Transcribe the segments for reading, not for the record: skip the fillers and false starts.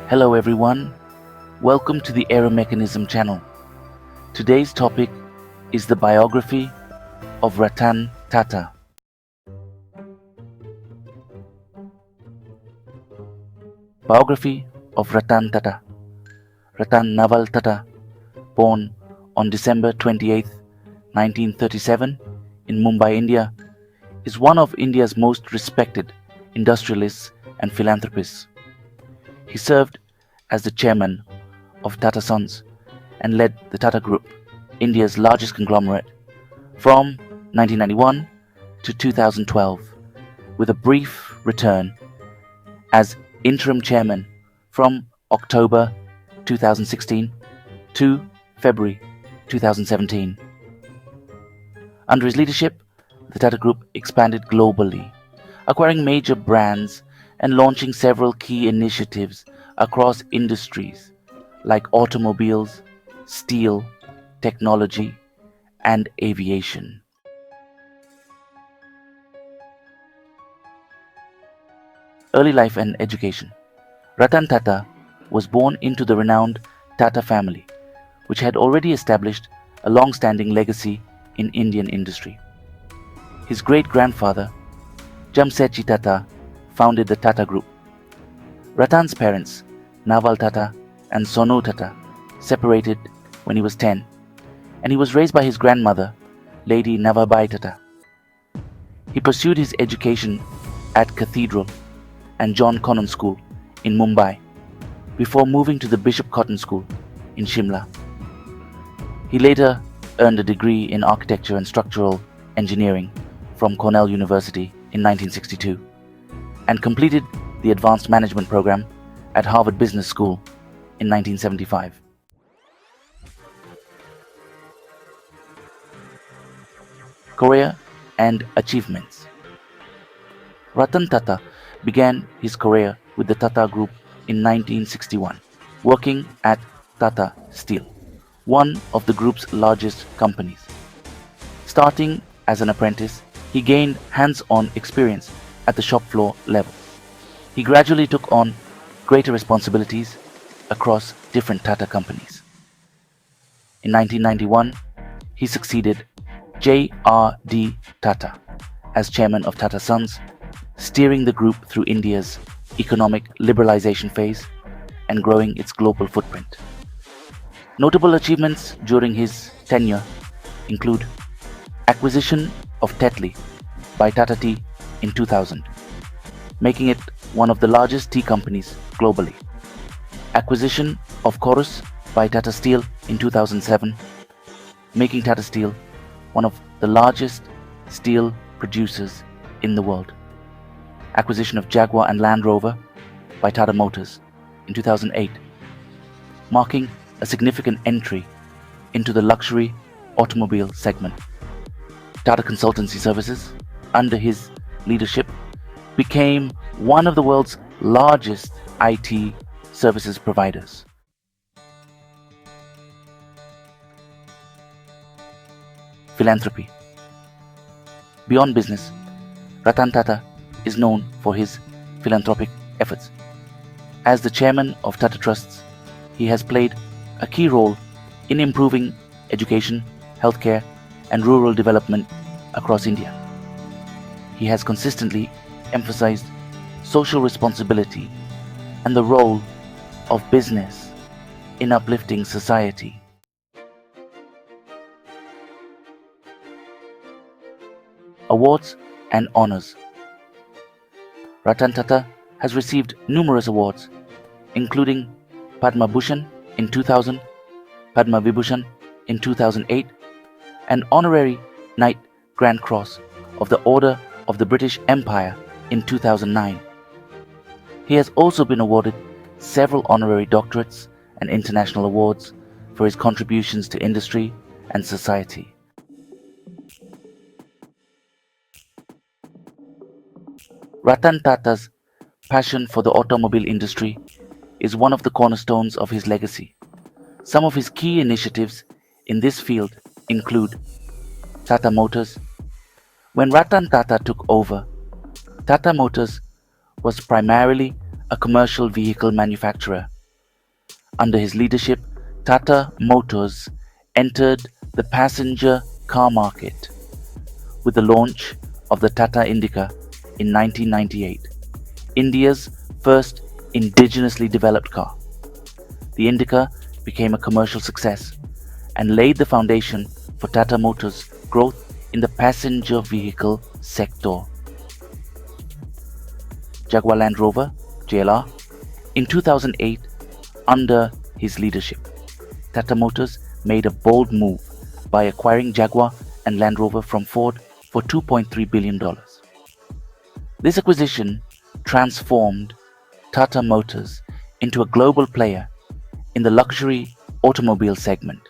Hello everyone, welcome to the Aero Mechanism channel. Today's topic is the biography of Ratan Tata. Biography of Ratan Tata. Ratan Naval Tata, born on December 28, 1937 in Mumbai, India, is one of India's most respected industrialists and philanthropists. He served as the chairman of Tata Sons and led the Tata Group, India's largest conglomerate, from 1991 to 2012, with a brief return as interim chairman from October 2016 to February 2017. Under his leadership, the Tata Group expanded globally, acquiring major brands and launching several key initiatives across industries like automobiles, steel, technology, and aviation. Early life and education. Ratan Tata was born into the renowned Tata family, which had already established a long-standing legacy in Indian industry. His great-grandfather, Jamsetji Tata, founded the Tata Group. Ratan's parents, Naval Tata and Sonu Tata, separated when he was 10, and he was raised by his grandmother, Lady Navabai Tata. He pursued his education at Cathedral and John Connon School in Mumbai before moving to the Bishop Cotton School in Shimla. He later earned a degree in architecture and structural engineering from Cornell University in 1962 and completed the advanced management program at Harvard Business School in 1975. Career and achievements. Ratan Tata began his career with the Tata Group in 1961, working at Tata Steel, one of the group's largest companies. Starting as an apprentice, he gained hands-on experience at the shop floor level. He gradually took on greater responsibilities across different Tata companies. In 1991, he succeeded J.R.D. Tata as chairman of Tata Sons, steering the group through India's economic liberalization phase and growing its global footprint. Notable achievements during his tenure include acquisition of Tetley by Tata Tea in 2000, making it one of the largest tea companies globally. Acquisition of Chorus by Tata Steel in 2007, making Tata Steel one of the largest steel producers in the world. Acquisition of Jaguar and Land Rover by Tata Motors in 2008, marking a significant entry into the luxury automobile segment. Tata Consultancy Services, under his leadership, became one of the world's largest IT services providers. Philanthropy. Beyond business, Ratan Tata is known for his philanthropic efforts. As the chairman of Tata Trusts, he has played a key role in improving education, healthcare, and rural development across India. He has consistently emphasized social responsibility and the role of business in uplifting society. Awards and honors. Ratan Tata has received numerous awards, including Padma Bhushan in 2000, Padma Vibhushan in 2008, and Honorary Knight Grand Cross of the Order of the British Empire in 2009. He has also been awarded several honorary doctorates and international awards for his contributions to industry and society. Ratan Tata's passion for the automobile industry is one of the cornerstones of his legacy. Some of his key initiatives in this field include Tata Motors. When Ratan Tata took over, Tata Motors was primarily a commercial vehicle manufacturer Under his leadership, Tata Motors entered the passenger car market with the launch of the Tata Indica in 1998, India's first indigenously developed car. The Indica became a commercial success and laid the foundation for Tata Motors' growth in the passenger vehicle sector. Jaguar Land Rover (JLR) in 2008, under his leadership, Tata Motors made a bold move by acquiring Jaguar and Land Rover from Ford for $2.3 billion. This acquisition transformed Tata Motors into a global player in the luxury automobile segment.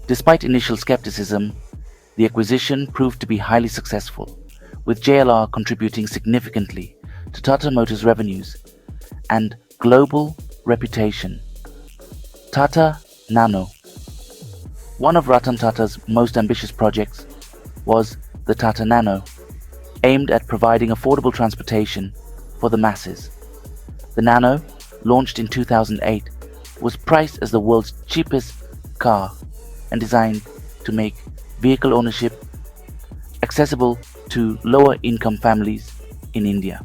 Despite initial skepticism, the acquisition proved to be highly successful, with JLR contributing significantly to Tata Motors' revenues and global reputation. Tata Nano. One of Ratan Tata's most ambitious projects was the Tata Nano, aimed at providing affordable transportation for the masses. The Nano, launched in 2008, was priced as the world's cheapest car and designed to make vehicle ownership accessible to lower income families in India.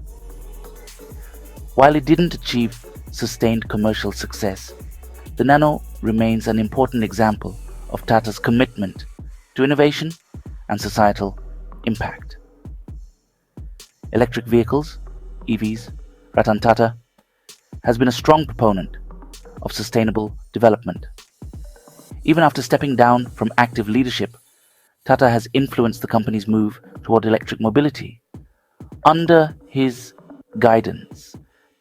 While it didn't achieve sustained commercial success, the Nano remains an important example of Tata's commitment to innovation and societal impact. Electric vehicles, EVs, Ratan Tata has been a strong proponent of sustainable development. Even after stepping down from active leadership, Tata has influenced the company's move toward electric mobility. Under his guidance,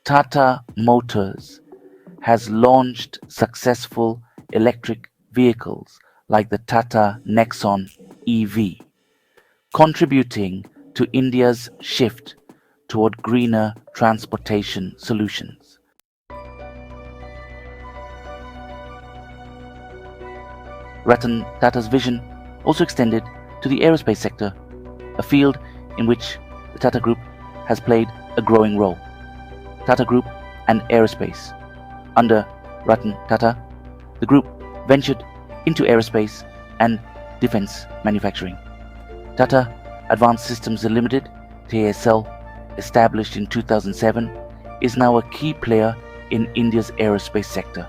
Tata Motors has launched successful electric vehicles like the Tata Nexon EV, contributing to India's shift toward greener transportation solutions. Ratan Tata's vision also extended to the aerospace sector, a field in which the Tata Group has played a growing role. Tata Group and Aerospace. Under Ratan Tata, the group ventured into aerospace and defense manufacturing. Tata Advanced Systems Limited, TASL, established in 2007, is now a key player in India's aerospace sector.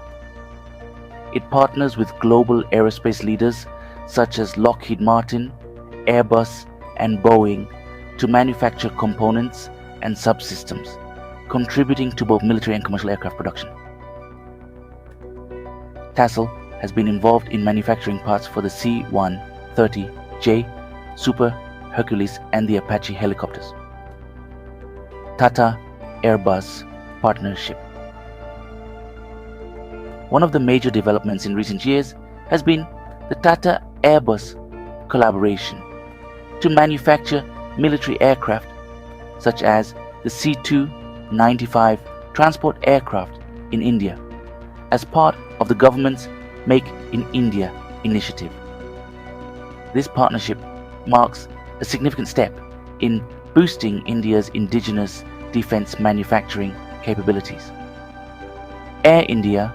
It partners with global aerospace leaders such as Lockheed Martin, Airbus, and Boeing to manufacture components and subsystems, contributing to both military and commercial aircraft production. TASL has been involved in manufacturing parts for the C-130J, Super Hercules, and the Apache helicopters. Tata Airbus Partnership. One of the major developments in recent years has been the Tata Airbus collaboration to manufacture military aircraft such as the C-295 transport aircraft in India as part of the government's Make in India initiative. This partnership marks a significant step in boosting India's indigenous defense manufacturing capabilities. Air India.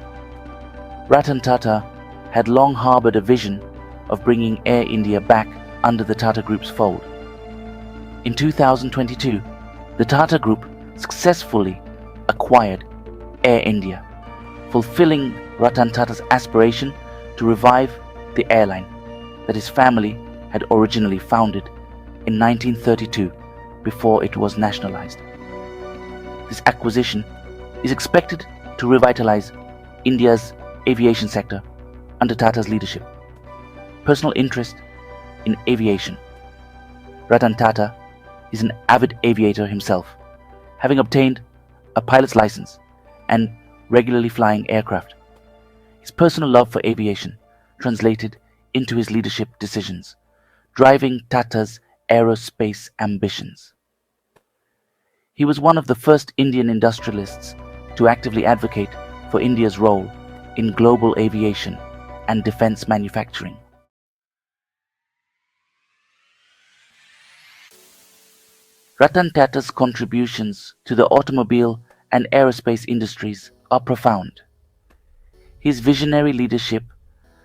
Ratan Tata had long harbored a vision of bringing Air India back under the Tata Group's fold. In 2022, the Tata Group successfully acquired Air India, fulfilling Ratan Tata's aspiration to revive the airline that his family had originally founded in 1932 before it was nationalized. This acquisition is expected to revitalize India's aviation sector under Tata's leadership. Personal interest in aviation. Ratan Tata is an avid aviator himself, having obtained a pilot's license and regularly flying aircraft. His personal love for aviation translated into his leadership decisions, driving Tata's aerospace ambitions. He was one of the first Indian industrialists to actively advocate for India's role in global aviation and defense manufacturing. Ratan Tata's contributions to the automobile and aerospace industries are profound. His visionary leadership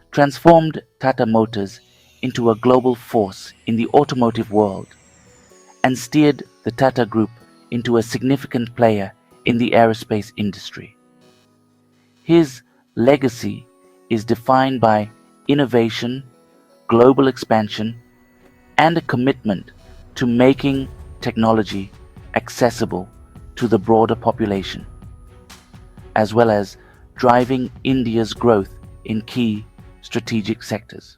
transformed Tata Motors into a global force in the automotive world and steered the Tata Group into a significant player in the aerospace industry. His legacy is defined by innovation, global expansion, and a commitment to making technology accessible to the broader population, as well as driving India's growth in key strategic sectors.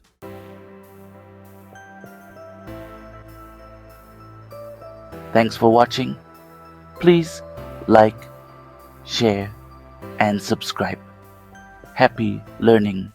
Thanks for watching. Please like, share, and subscribe. Happy learning.